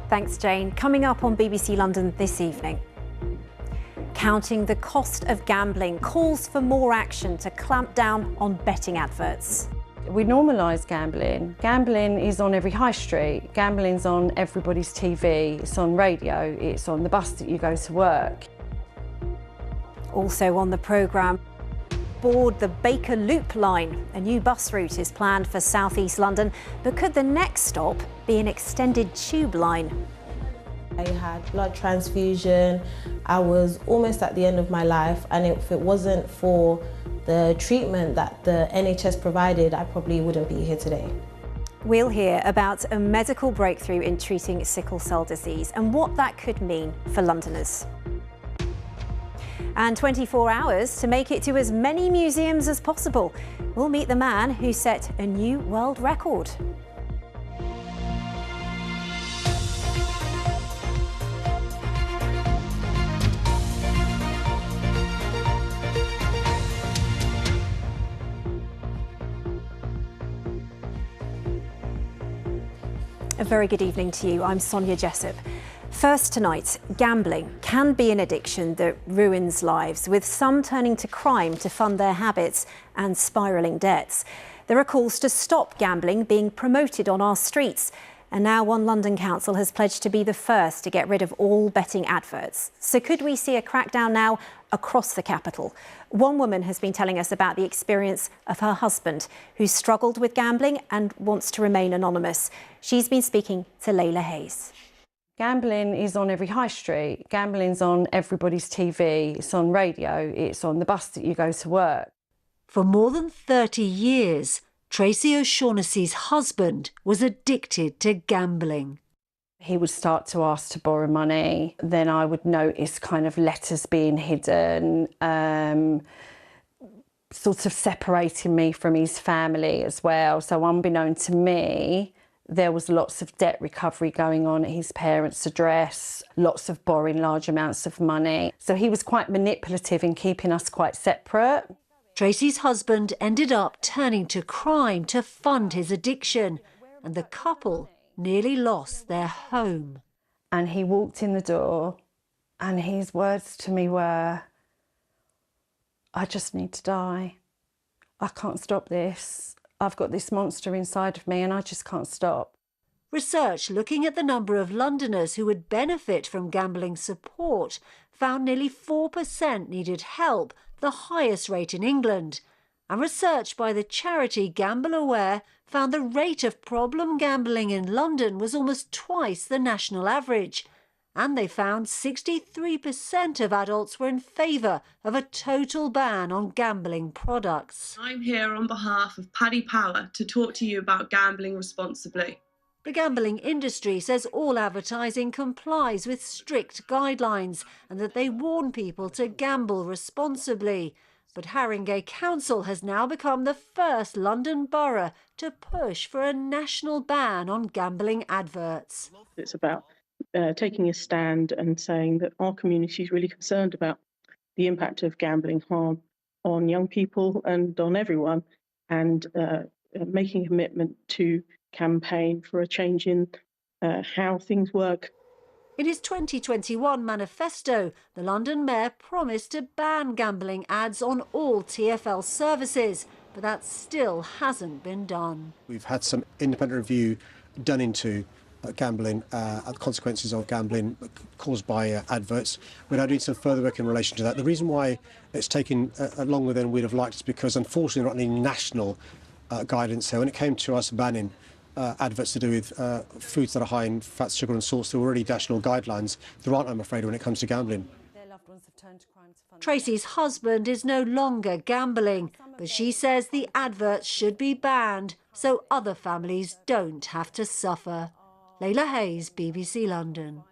Thanks, Jane. Coming up on BBC London this evening. Counting the cost of gambling, calls for more action to clamp down on betting adverts. We normalise gambling. Gambling is on every high street. Gambling's on everybody's TV. It's on radio. It's on the bus that you go to work. Also on the programme, board the Baker Loop line. A new bus route is planned for South East London, but could the next stop be an extended tube line? I had blood transfusion. I was almost at the end of my life, and if it wasn't for the treatment that the NHS provided, I probably wouldn't be here today. We'll hear about a medical breakthrough in treating sickle cell disease and what that could mean for Londoners. And 24 hours to make it to as many museums as possible. We'll meet the man who set a new world record. A very good evening to you. I'm Sonia Jessup. First tonight, gambling can be an addiction that ruins lives, with some turning to crime to fund their habits and spiralling debts. There are calls to stop gambling being promoted on our streets. And now one London council has pledged to be the first to get rid of all betting adverts. So could we see a crackdown now across the capital? One woman has been telling us about the experience of her husband, who struggled with gambling and wants to remain anonymous. She's been speaking to Layla Hayes. Gambling is on every high street. Gambling's on everybody's TV. It's on radio. It's on the bus that you go to work. For more than 30 years, Tracy O'Shaughnessy's husband was addicted to gambling. He would start to ask to borrow money. Then I would notice kind of letters being hidden, sort of separating me from his family as well. So unbeknown to me, there was lots of debt recovery going on at his parents' address, lots of borrowing large amounts of money. So he was quite manipulative in keeping us quite separate. Tracy's husband ended up turning to crime to fund his addiction, and the couple nearly lost their home. And he walked in the door, and his words to me were, "I just need to die. I can't stop this. I've got this monster inside of me and I just can't stop." Research looking at the number of Londoners who would benefit from gambling support found nearly 4% needed help, the highest rate in England. And research by the charity Gamble Aware found the rate of problem gambling in London was almost twice the national average. And they found 63% of adults were in favour of a total ban on gambling products. I'm here on behalf of Paddy Power to talk to you about gambling responsibly. The gambling industry says all advertising complies with strict guidelines and that they warn people to gamble responsibly. But Haringey Council has now become the first London borough to push for a national ban on gambling adverts. It's about taking a stand and saying that our community is really concerned about the impact of gambling harm on young people and on everyone, and making a commitment to campaign for a change in how things work. In his 2021 manifesto, the London Mayor promised to ban gambling ads on all TfL services, but that still hasn't been done. We've had some independent review done into gambling, the consequences of gambling caused by adverts. We're now doing some further work in relation to that. The reason why it's taken longer than we'd have liked is because, unfortunately, there aren't any national guidance here. When it came to us banning adverts to do with foods that are high in fats, sugar and salts, there were already national guidelines. There aren't, I'm afraid, when it comes to gambling. Tracy's husband is no longer gambling, but she says the adverts should be banned so other families don't have to suffer. Layla Hayes, BBC London.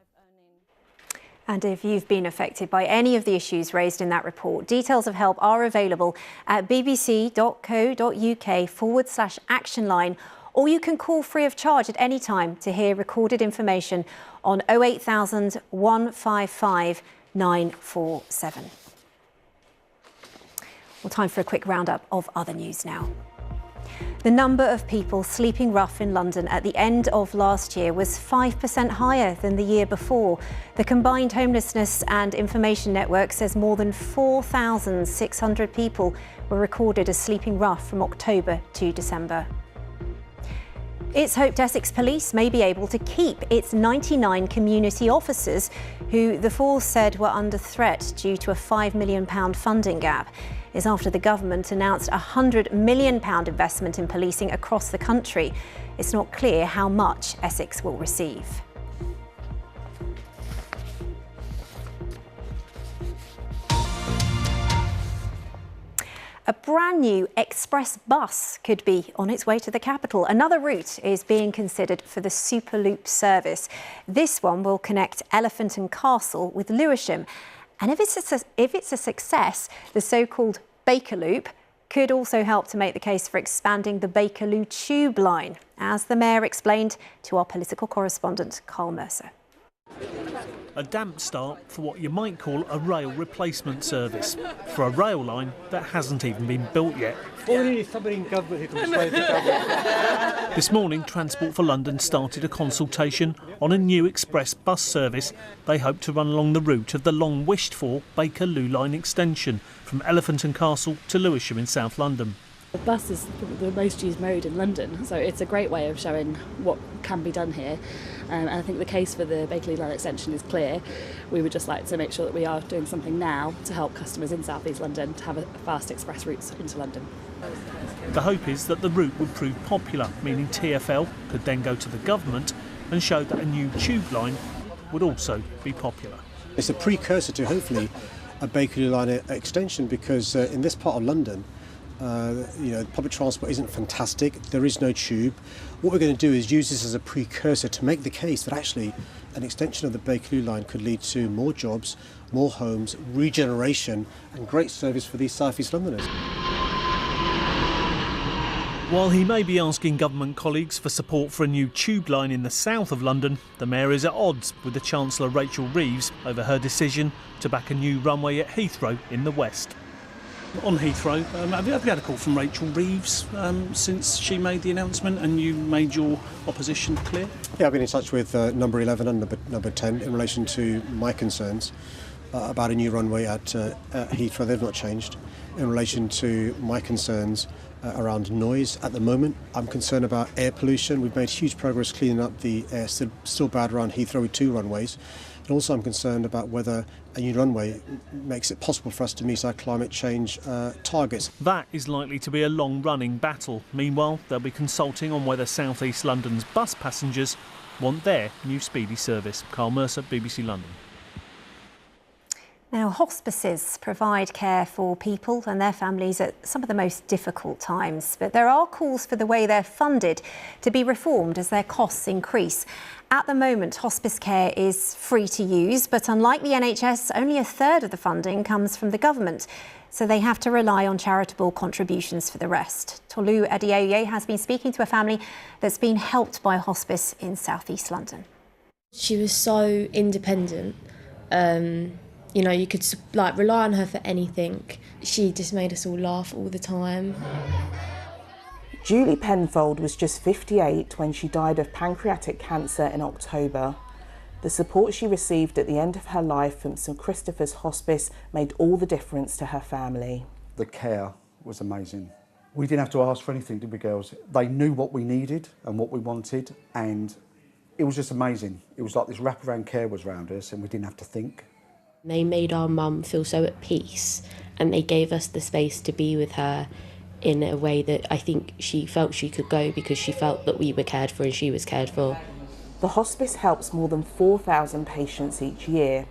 And if you've been affected by any of the issues raised in that report, details of help are available at bbc.co.uk/action line, or you can call free of charge at any time to hear recorded information on 08000 155 947. Well, time for a quick roundup of other news now. The number of people sleeping rough in London at the end of last year was 5% higher than the year before. The combined homelessness and information network says more than 4,600 people were recorded as sleeping rough from October to December. It's hoped Essex Police may be able to keep its 99 community officers who the force said were under threat due to a £5 million funding gap. It's after the government announced a £100 million investment in policing across the country. It's not clear how much Essex will receive. A brand new express bus could be on its way to the capital. Another route is being considered for the Superloop service. This one will connect Elephant and Castle with Lewisham. And if it's a success, the so-called Bakerloop could also help to make the case for expanding the Bakerloo tube line, as the Mayor explained to our political correspondent, Carl Mercer. A damp start for what you might call a rail replacement service, for a rail line that hasn't even been built yet. This morning, Transport for London started a consultation on a new express bus service they hope to run along the route of the long wished-for Bakerloo line extension from Elephant and Castle to Lewisham in South London. The bus is the most used mode in London, so it's a great way of showing what can be done here. And I think the case for the Bakerloo line extension is clear. We would just like to make sure that we are doing something now to help customers in South East London to have a fast express route into London. The hope is that the route would prove popular, meaning TfL could then go to the government and show that a new tube line would also be popular. It's a precursor to hopefully a Bakerloo line extension, because in this part of London, public transport isn't fantastic. There is no tube. What we're going to do is use this as a precursor to make the case that actually an extension of the Bakerloo line could lead to more jobs, more homes, regeneration and great service for these South East Londoners. While he may be asking government colleagues for support for a new tube line in the south of London, the Mayor is at odds with the Chancellor Rachel Reeves over her decision to back a new runway at Heathrow in the west. On Heathrow, have you had a call from Rachel Reeves since she made the announcement and you made your opposition clear? Yeah, I've been in touch with number 11 and number 10 in relation to my concerns about a new runway at Heathrow. They've not changed. In relation to my concerns around noise at the moment, I'm concerned about air pollution. We've made huge progress cleaning up the air, still bad around Heathrow with 2 runways. And also I'm concerned about whether a new runway makes it possible for us to meet our climate change targets. That is likely to be a long-running battle. Meanwhile, they'll be consulting on whether South East London's bus passengers want their new speedy service. Carl Mercer, BBC London. Now, hospices provide care for people and their families at some of the most difficult times, but there are calls for the way they're funded to be reformed as their costs increase. At the moment, hospice care is free to use, but unlike the NHS, only a third of the funding comes from the government, so they have to rely on charitable contributions for the rest. Tolu Adeoye has been speaking to a family that's been helped by a hospice in South East London. She was so independent. You could rely on her for anything. She just made us all laugh all the time. Julie Penfold was just 58 when she died of pancreatic cancer in October. The support she received at the end of her life from St Christopher's Hospice made all the difference to her family. The care was amazing. We didn't have to ask for anything, did we, girls? They knew what we needed and what we wanted, and it was just amazing. It was like this wraparound care was around us and we didn't have to think. They made our mum feel so at peace, and they gave us the space to be with her in a way that I think she felt she could go because she felt that we were cared for and she was cared for. The hospice helps more than 4,000 patients each year.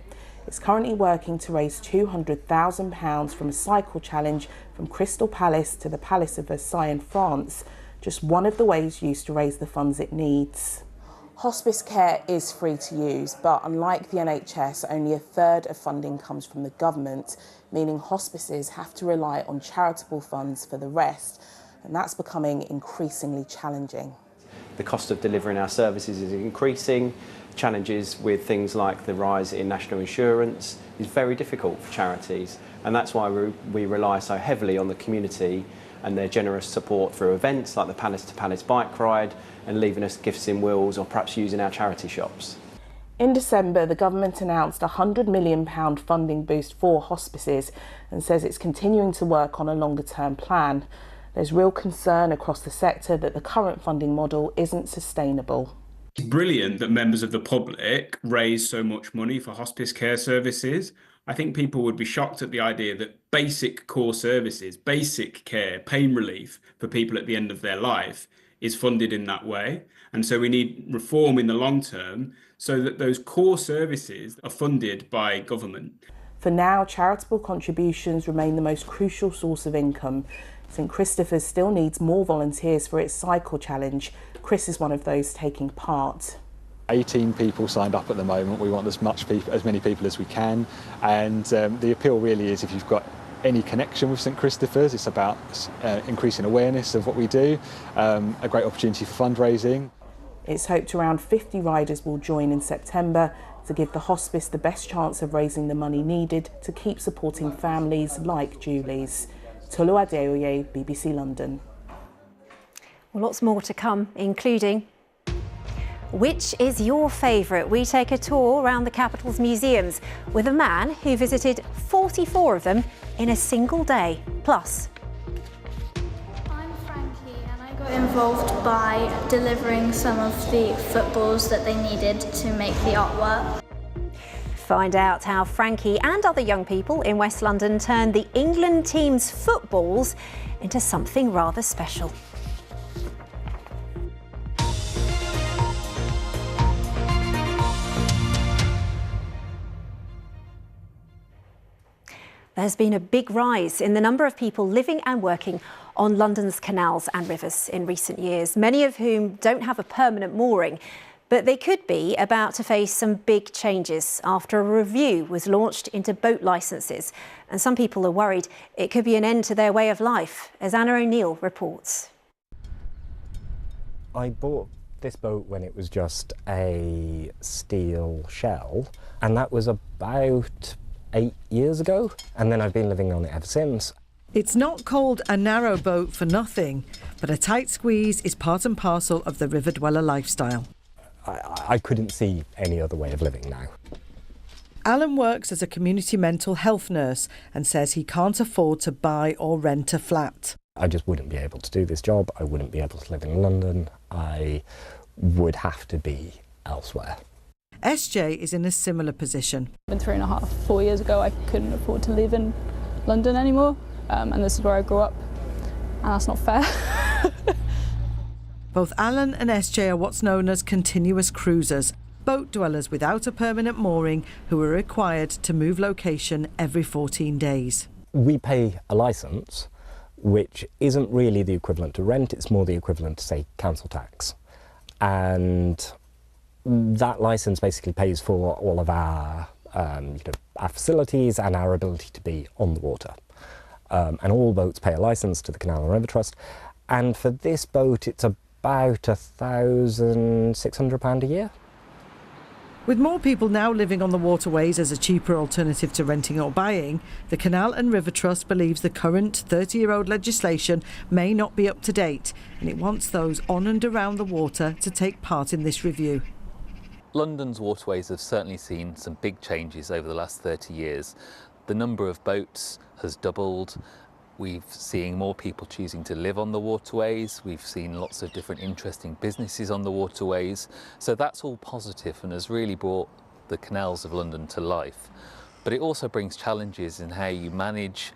It's currently working to raise £200,000 from a cycle challenge from Crystal Palace to the Palace of Versailles in France, just one of the ways used to raise the funds it needs. Hospice care is free to use, but unlike the NHS, only a third of funding comes from the government, meaning hospices have to rely on charitable funds for the rest, and that's becoming increasingly challenging. The cost of delivering our services is increasing. Challenges with things like the rise in national insurance is very difficult for charities, and that's why we rely so heavily on the community and their generous support through events like the Palace to Palace bike ride and leaving us gifts in wills or perhaps using our charity shops. In December, the government announced a £100 million funding boost for hospices and says it's continuing to work on a longer-term plan. There's real concern across the sector that the current funding model isn't sustainable. It's brilliant that members of the public raise so much money for hospice care services. I think people would be shocked at the idea that basic core services, basic care, pain relief for people at the end of their life is funded in that way. And so we need reform in the long term so that those core services are funded by government. For now, charitable contributions remain the most crucial source of income. St Christopher's still needs more volunteers for its Cycle Challenge. Chris is one of those taking part. 18 people signed up at the moment. We want as many people as we can, and the appeal really is if you've got any connection with St Christopher's, it's about increasing awareness of what we do, a great opportunity for fundraising. It's hoped around 50 riders will join in September to give the hospice the best chance of raising the money needed to keep supporting families like Julie's. Tolu Adeoye, BBC London. Well, lots more to come, including which is your favourite? We take a tour around the capital's museums with a man who visited 44 of them in a single day. Plus, I'm Frankie and I got involved by delivering some of the footballs that they needed to make the artwork. find out how Frankie and other young people in West London turned the England team's footballs into something rather special. There's been a big rise in the number of people living and working on London's canals and rivers in recent years, many of whom don't have a permanent mooring, but they could be about to face some big changes after a review was launched into boat licences. And some people are worried it could be an end to their way of life, as Anna O'Neill reports. I bought this boat when it was just a steel shell, and that was about 8 years ago, and then I've been living on it ever since. It's not called a narrow boat for nothing, but a tight squeeze is part and parcel of the river dweller lifestyle. I couldn't see any other way of living now. Alan works as a community mental health nurse and says he can't afford to buy or rent a flat. I just wouldn't be able to do this job. I wouldn't be able to live in London. I would have to be elsewhere. SJ is in a similar position. 3.5, 4 years ago, I couldn't afford to live in London anymore, and this is where I grew up, and that's not fair. Both Alan and SJ are what's known as continuous cruisers, boat dwellers without a permanent mooring who are required to move location every 14 days. We pay a licence, which isn't really the equivalent to rent, it's more the equivalent to, say, council tax. And that licence basically pays for all of our facilities and our ability to be on the water. And all boats pay a licence to the Canal and River Trust. And for this boat, it's about £1,600 a year. With more people now living on the waterways as a cheaper alternative to renting or buying, the Canal and River Trust believes the current 30-year-old legislation may not be up to date, and it wants those on and around the water to take part in this review. London's waterways have certainly seen some big changes over the last 30 years. The number of boats has doubled. We've seen more people choosing to live on the waterways. We've seen lots of different interesting businesses on the waterways. So that's all positive and has really brought the canals of London to life. But it also brings challenges in how you manage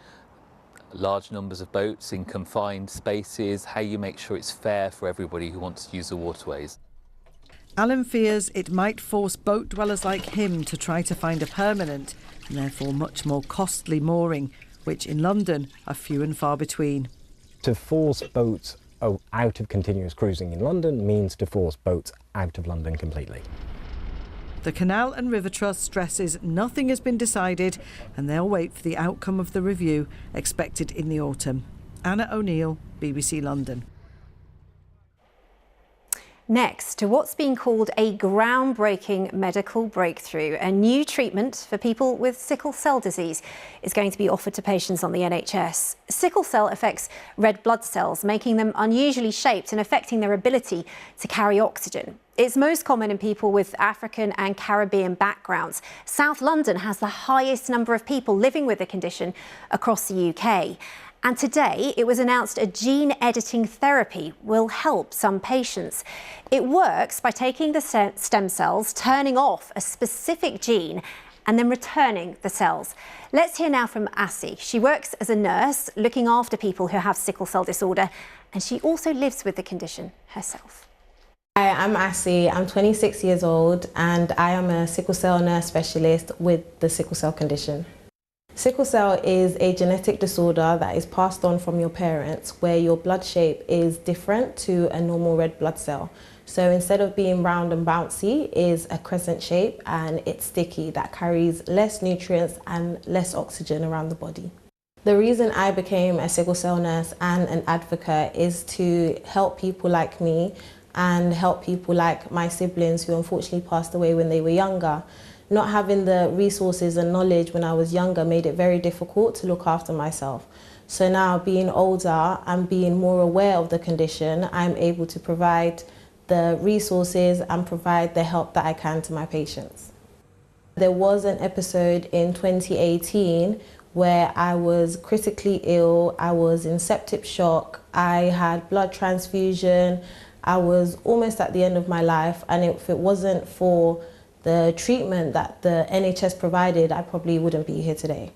large numbers of boats in confined spaces, how you make sure it's fair for everybody who wants to use the waterways. Alan fears it might force boat dwellers like him to try to find a permanent and therefore much more costly mooring, which in London are few and far between. To force boats out of continuous cruising in London means to force boats out of London completely. The Canal and River Trust stresses nothing has been decided and they'll wait for the outcome of the review expected in the autumn. Anna O'Neill, BBC London. Next, to what's being called a groundbreaking medical breakthrough. A new treatment for people with sickle cell disease is going to be offered to patients on the NHS. Sickle cell affects red blood cells, making them unusually shaped and affecting their ability to carry oxygen. It's most common in people with African and Caribbean backgrounds. South London has the highest number of people living with the condition across the UK. And today it was announced a gene editing therapy will help some patients. It works by taking the stem cells, turning off a specific gene and then returning the cells. Let's hear now from Assi. She works as a nurse looking after people who have sickle cell disorder, and she also lives with the condition herself. Hi, I'm Assi. I'm 26 years old and I am a sickle cell nurse specialist with the sickle cell condition. Sickle cell is a genetic disorder that is passed on from your parents, where your blood shape is different to a normal red blood cell. So instead of being round and bouncy, is a crescent shape, and it's sticky, that carries less nutrients and less oxygen around the body. The reason I became a sickle cell nurse and an advocate is to help people like me and help people like my siblings who unfortunately passed away when they were younger. Not having the resources and knowledge when I was younger made it very difficult to look after myself. So now, being older and being more aware of the condition, I'm able to provide the resources and provide the help that I can to my patients. There was an episode in 2018 where I was critically ill, I was in septic shock, I had blood transfusion, I was almost at the end of my life, and if it wasn't for the treatment that the NHS provided, I probably wouldn't be here today.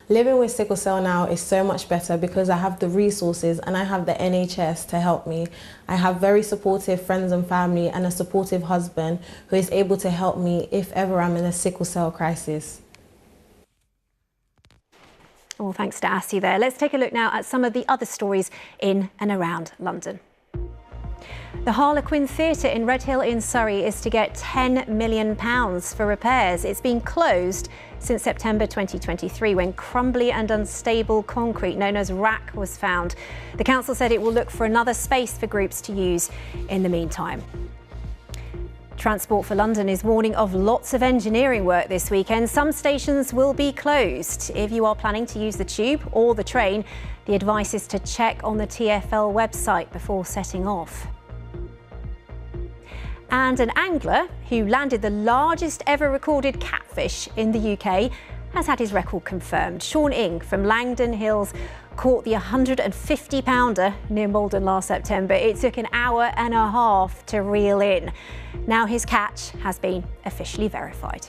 Living with sickle cell now is so much better because I have the resources and I have the NHS to help me. I have very supportive friends and family and a supportive husband who is able to help me if ever I'm in a sickle cell crisis. Well, thanks to Assi there. Let's take a look now at some of the other stories in and around London. The Harlequin Theatre in Redhill in Surrey is to get £10 million for repairs. It's been closed since September 2023 when crumbly and unstable concrete known as rack was found. The council said it will look for another space for groups to use in the meantime. Transport for London is warning of lots of engineering work this weekend. Some stations will be closed. If you are planning to use the tube or the train, the advice is to check on the TfL website before setting off. And an angler who landed the largest ever recorded catfish in the UK has had his record confirmed. Sean Ing from Langdon Hills caught the 150-pounder near Malden last September. It took an hour and a half to reel in. Now his catch has been officially verified.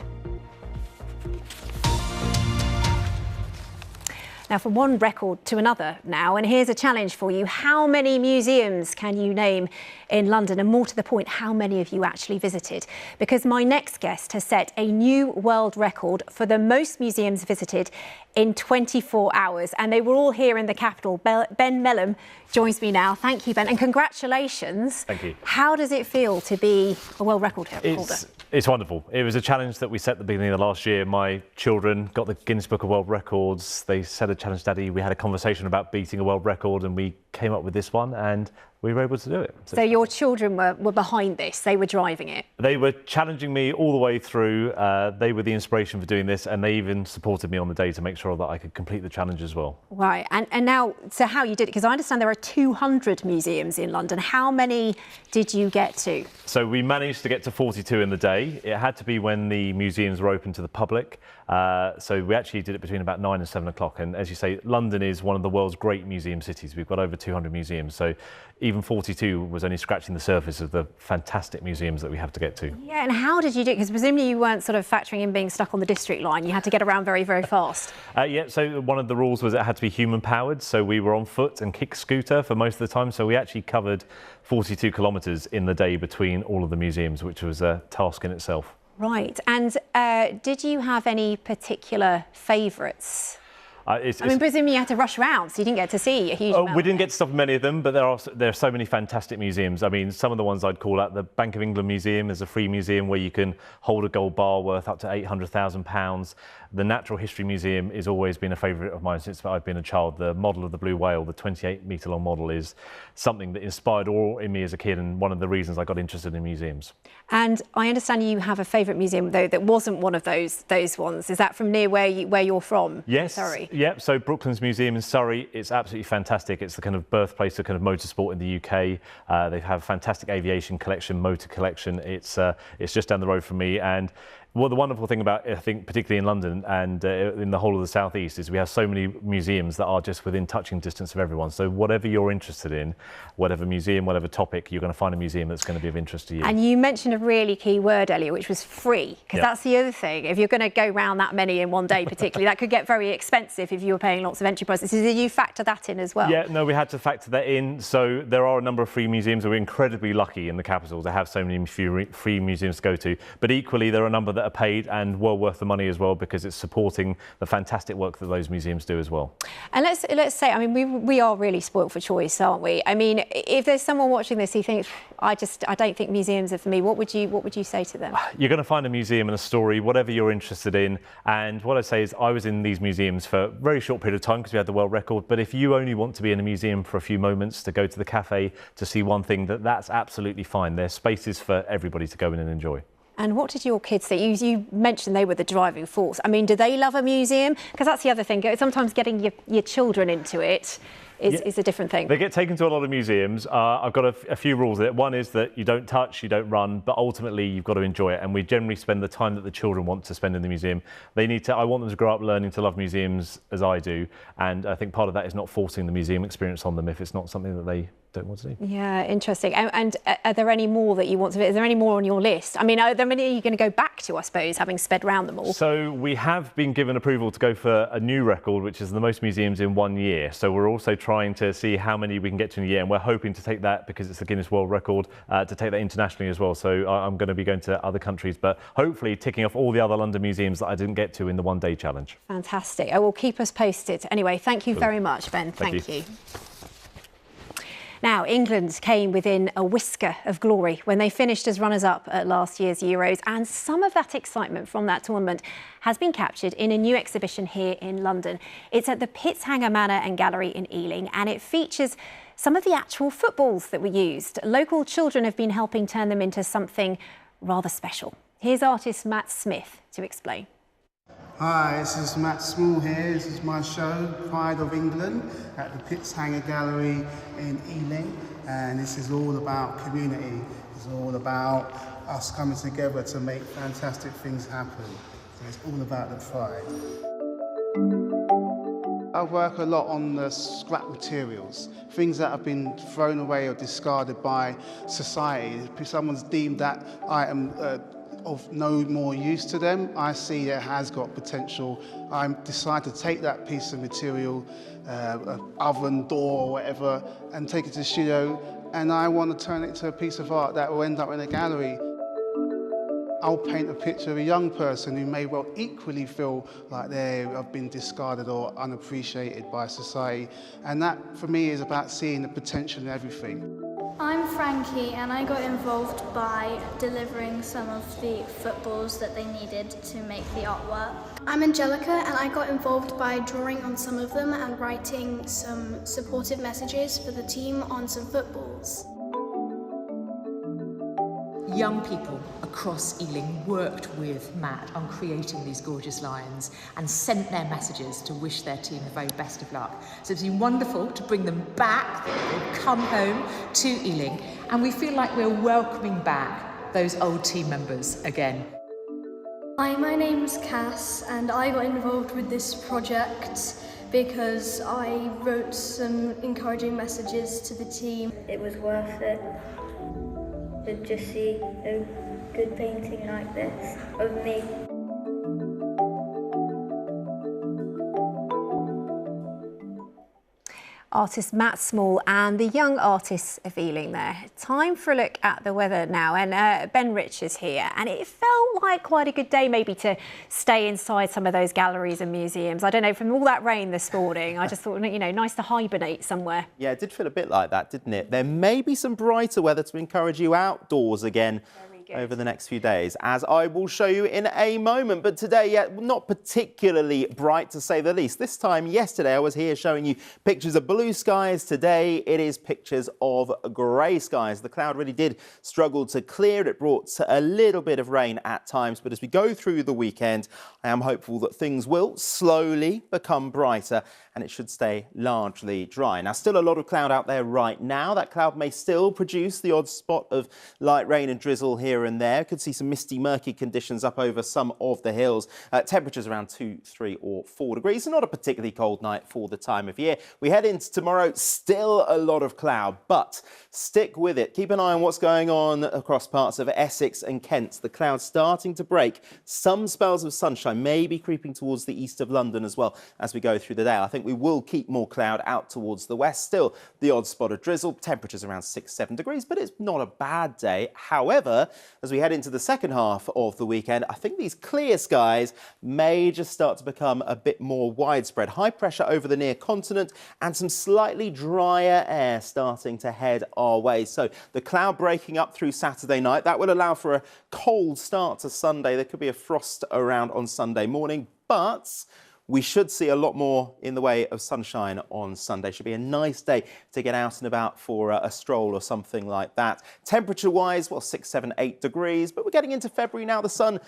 Now, from one record to another now, and here's a challenge for you. How many museums can you name in London? And more to the point, how many of you actually visited? Because my next guest has set a new world record for the most museums visited in 24 hours. And they were all here in the capital. Ben Mellum joins me now. Thank you, Ben, and congratulations. Thank you. How does it feel to be a world record holder? It's wonderful. It was a challenge that we set at the beginning of last year. My children got the Guinness Book of World Records. They set a challenge, Daddy. We had a conversation about beating a world record and we came up with this one and we were able to do it. So your children were behind this, they were driving it? They were challenging me all the way through. They were the inspiration for doing this and they even supported me on the day to make sure that I could complete the challenge as well. Right, and now, so how you did it, because I understand there are 200 museums in London. How many did you get to? So we managed to get to 42 in the day. It had to be when the museums were open to the public. So we actually did it between about 9 and 7 o'clock. And as you say, London is one of the world's great museum cities. We've got over 200 museums. So even 42 was only scratching the surface of the fantastic museums that we have to get to. Yeah, and how did you do it? Because presumably you weren't sort of factoring in being stuck on the district line. You had to get around very, very fast. Yeah, so one of the rules was it had to be human powered. So we were on foot and kick scooter for most of the time. So we actually covered 42 kilometres in the day between all of the museums, which was a task in itself. Right, and did you have any particular favourites? I mean, presumably you had to rush around, so you didn't get to see a huge amount. We didn't get to stop many of them, but there are so many fantastic museums. I mean, some of the ones I'd call out, the Bank of England Museum is a free museum where you can hold a gold bar worth up to £800,000. The Natural History Museum has always been a favourite of mine since I've been a child. The model of the blue whale, the 28-metre long model, is something that inspired awe in me as a kid, and one of the reasons I got interested in museums. And I understand you have a favourite museum, though, that wasn't one of those ones. Is that from near where you're from? Yes. Surrey? Yep. So Brooklands Museum in Surrey, it's absolutely fantastic. It's the kind of birthplace of kind of motorsport in the UK. They have a fantastic aviation collection, motor collection. It's just down the road from me. And well, the wonderful thing about, I think, particularly in London and in the whole of the South East, is we have so many museums that are just within touching distance of everyone. So whatever you're interested in, whatever museum, whatever topic, you're going to find a museum that's going to be of interest to you. And you mentioned a really key word earlier, which was free, because that's the other thing. If you're going to go round that many in one day, particularly, that could get very expensive if you were paying lots of entry prices. Did you factor that in as well? Yeah, no, we had to factor that in. So there are a number of free museums. We're incredibly lucky in the capital to have so many free museums to go to. But equally, there are a number that are paid and well worth the money as well, because it's supporting the fantastic work that those museums do as well. And let's say, I mean, we are really spoilt for choice, aren't we? I mean, if there's someone watching this who thinks, I don't think museums are for me, what would you say to them? You're going to find a museum and a story, whatever you're interested in. And what I'd say is, I was in these museums for a very short period of time because we had the world record. But if you only want to be in a museum for a few moments, to go to the cafe to see one thing, that's absolutely fine. There's spaces for everybody to go in and enjoy. And what did your kids think? You mentioned they were the driving force. I mean, do they love a museum? Because that's the other thing. Sometimes getting your children into it is a different thing. They get taken to a lot of museums. I've got a few rules. One is that you don't touch, you don't run, but ultimately you've got to enjoy it. And we generally spend the time that the children want to spend in the museum. I want them to grow up learning to love museums as I do. And I think part of that is not forcing the museum experience on them if it's not something that they don't want to do. Yeah, interesting. And are there any more that you want to visit? Is there any more on your list? I mean, are there many you're going to go back to, I suppose, having sped round them all? So we have been given approval to go for a new record, which is the most museums in 1 year. So we're also trying to see how many we can get to in a year, and we're hoping to take that, because it's a Guinness World Record, to take that internationally as well. So I'm going to be going to other countries, but hopefully ticking off all the other London museums that I didn't get to in the one-day challenge. Fantastic. I will keep us posted. Anyway, thank you very much, Ben. Thank you. Now, England came within a whisker of glory when they finished as runners-up at last year's Euros, and some of that excitement from that tournament has been captured in a new exhibition here in London. It's at the Pitzhanger Manor and Gallery in Ealing, and it features some of the actual footballs that were used. Local children have been helping turn them into something rather special. Here's artist Matt Smith to explain. Hi, this is Matt Small here. This is my show, Pride of England, at the Pitzhanger Gallery in Ealing. And this is all about community. It's all about us coming together to make fantastic things happen. So it's all about the pride. I work a lot on the scrap materials, things that have been thrown away or discarded by society. If someone's deemed that item of no more use to them, I see it has got potential. I decide to take that piece of material, oven, door, or whatever, and take it to the studio, and I want to turn it into a piece of art that will end up in a gallery. I'll paint a picture of a young person who may well equally feel like they have been discarded or unappreciated by society, and that, for me, is about seeing the potential in everything. I'm Frankie, and I got involved by delivering some of the footballs that they needed to make the artwork. I'm Angelica, and I got involved by drawing on some of them and writing some supportive messages for the team on some footballs. Young people across Ealing worked with Matt on creating these gorgeous lions and sent their messages to wish their team the very best of luck. So it's been wonderful to bring them back, they've come home to Ealing, and we feel like we're welcoming back those old team members again. Hi, my name's Cass, and I got involved with this project because I wrote some encouraging messages to the team. It was worth it to just see a good painting like this of me. artist Matt Small and the young artists of Ealing there. Time for a look at the weather now, and Ben Rich is here, and it felt like quite a good day maybe to stay inside some of those galleries and museums. I don't know, from all that rain this morning, I just thought, you know, nice to hibernate somewhere. Yeah, it did feel a bit like that, didn't it? There may be some brighter weather to encourage you outdoors again over the next few days, as I will show you in a moment. But today, yeah, not particularly bright to say the least. This time yesterday, I was here showing you pictures of blue skies. Today, it is pictures of grey skies. The cloud really did struggle to clear. It brought a little bit of rain at times. But as we go through the weekend, I am hopeful that things will slowly become brighter and it should stay largely dry. Now, still a lot of cloud out there right now. That cloud may still produce the odd spot of light rain and drizzle here and there. Could see some misty, murky conditions up over some of the hills. Temperatures around 2, 3 or 4 degrees. So not a particularly cold night for the time of year. We head into tomorrow, still a lot of cloud, but stick with it. Keep an eye on what's going on across parts of Essex and Kent. The clouds starting to break. Some spells of sunshine may be creeping towards the east of London as well as we go through the day. I think we will keep more cloud out towards the west. Still the odd spot of drizzle. Temperatures around 6, 7 degrees, but it's not a bad day. However, as we head into the second half of the weekend, I think these clear skies may just start to become a bit more widespread. High pressure over the near continent and some slightly drier air starting to head our way. So the cloud breaking up through Saturday night, that will allow for a cold start to Sunday. There could be a frost around on Sunday morning, but we should see a lot more in the way of sunshine on Sunday. Should be a nice day to get out and about for a stroll or something like that. Temperature-wise, well, 6, 7, 8 degrees, but we're getting into February now. The sun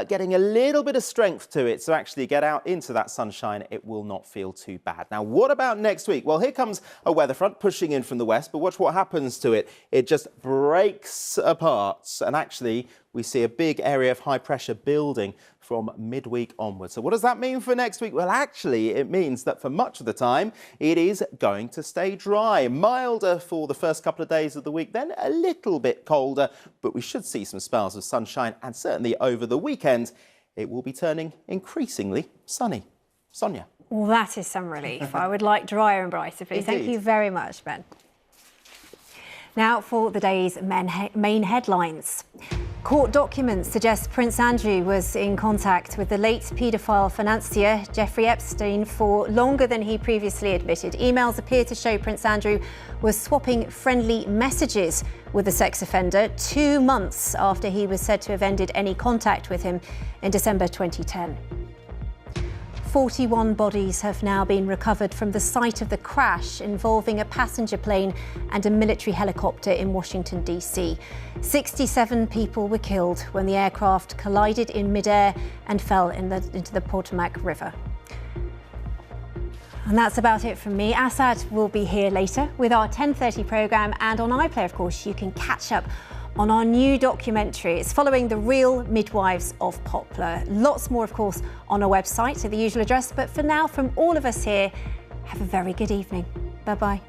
getting a little bit of strength to it, so actually get out into that sunshine, it will not feel too bad. Now, what about next week? Well, here comes a weather front pushing in from the west, but watch what happens to it. It just breaks apart, and actually we see a big area of high pressure building from midweek onwards. So what does that mean for next week? Well, actually, it means that for much of the time, it is going to stay dry. Milder for the first couple of days of the week, then a little bit colder, but we should see some spells of sunshine, and certainly over the weekend, it will be turning increasingly sunny. Sonia. Well, that is some relief. I would like drier and brighter, please. Thank you very much, Ben. Now for the day's main headlines. Court documents suggest Prince Andrew was in contact with the late paedophile financier Jeffrey Epstein for longer than he previously admitted. Emails appear to show Prince Andrew was swapping friendly messages with the sex offender 2 months after he was said to have ended any contact with him in December 2010. 41 bodies have now been recovered from the site of the crash involving a passenger plane and a military helicopter in Washington, D.C. 67 people were killed when the aircraft collided in midair and fell into the Potomac River. And that's about it from me. Asad will be here later with our 10:30 programme, and on iPlayer, of course, you can catch up on our new documentary. It's following the real midwives of Poplar. Lots more, of course, on our website at the usual address. But for now, from all of us here, have a very good evening. Bye-bye.